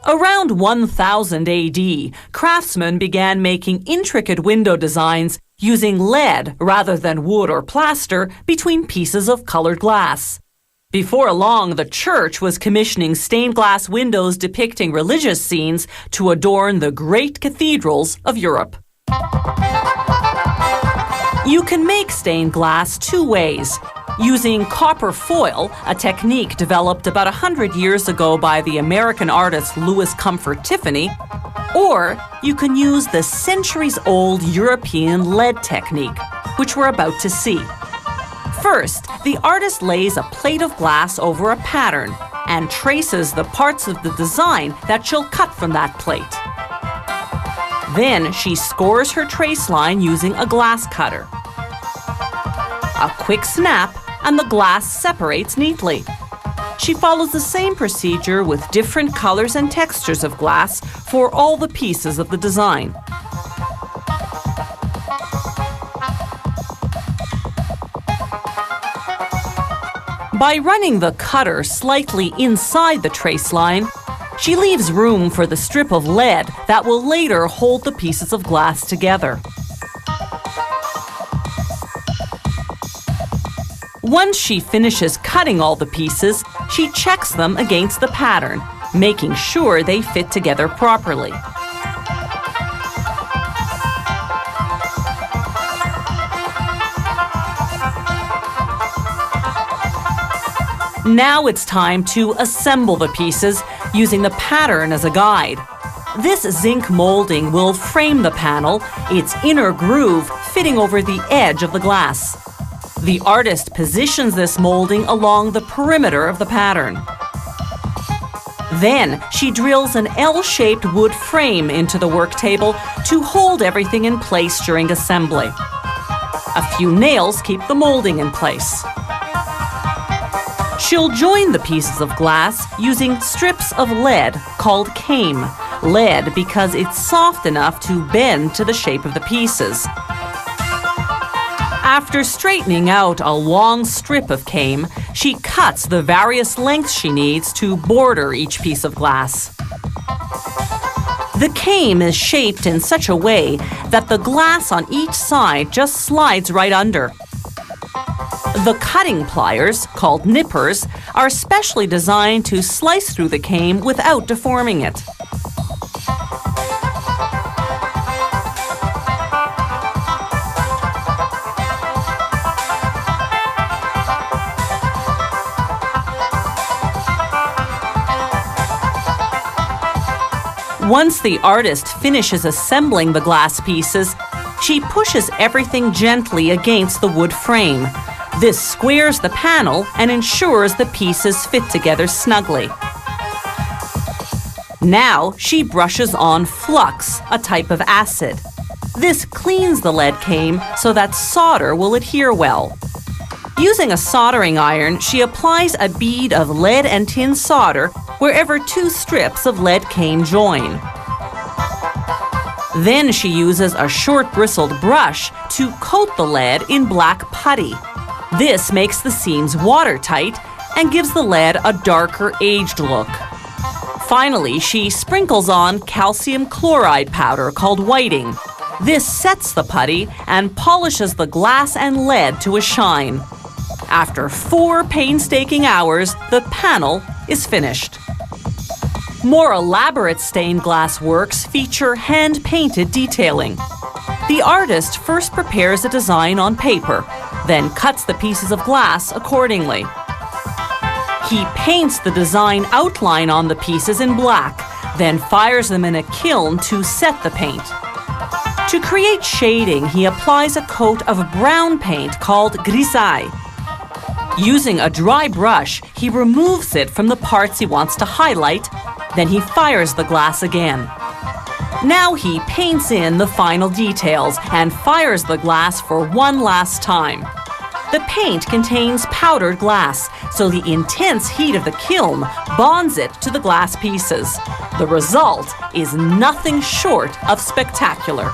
Around 1000 AD, craftsmen began making intricate window designs using lead rather than wood or plaster between pieces of colored glass. Before long, the church was commissioning stained glass windows depicting religious scenes to adorn the great cathedrals of Europe. You can make stained glass two ways. Using copper foil, a technique developed about 100 years ago by the American artist Louis Comfort Tiffany, or you can use the centuries-old European lead technique, which we're about to see. First, the artist lays a plate of glass over a pattern and traces the parts of the design that she'll cut from that plate. Then she scores her trace line using a glass cutter. A quick snap, and the glass separates neatly. She follows the same procedure with different colors and textures of glass for all the pieces of the design. By running the cutter slightly inside the trace line, she leaves room for the strip of lead that will later hold the pieces of glass together. Once she finishes cutting all the pieces, she checks them against the pattern, making sure they fit together properly. Now it's time to assemble the pieces using the pattern as a guide. This zinc molding will frame the panel, its inner groove fitting over the edge of the glass. The artist positions this molding along the perimeter of the pattern. Then she drills an L-shaped wood frame into the work table to hold everything in place during assembly. A few nails keep the molding in place. She'll join the pieces of glass using strips of lead called came. Lead because it's soft enough to bend to the shape of the pieces. After straightening out a long strip of came, she cuts the various lengths she needs to border each piece of glass. The came is shaped in such a way that the glass on each side just slides right under. The cutting pliers, called nippers, are specially designed to slice through the came without deforming it. Once the artist finishes assembling the glass pieces, she pushes everything gently against the wood frame. This squares the panel and ensures the pieces fit together snugly. Now she brushes on flux, a type of acid. This cleans the lead came so that solder will adhere well. Using a soldering iron, she applies a bead of lead and tin solder wherever two strips of lead came join. Then she uses a short bristled brush to coat the lead in black putty. This makes the seams watertight and gives the lead a darker, aged look. Finally, she sprinkles on calcium chloride powder called whiting. This sets the putty and polishes the glass and lead to a shine. After 4 painstaking hours, the panel is finished. More elaborate stained glass works feature hand-painted detailing. The artist first prepares a design on paper, then cuts the pieces of glass accordingly. He paints the design outline on the pieces in black, then fires them in a kiln to set the paint. To create shading, he applies a coat of brown paint called grisaille. Using a dry brush, he removes it from the parts he wants to highlight, then he fires the glass again. Now he paints in the final details and fires the glass for one last time. The paint contains powdered glass, so the intense heat of the kiln bonds it to the glass pieces. The result is nothing short of spectacular.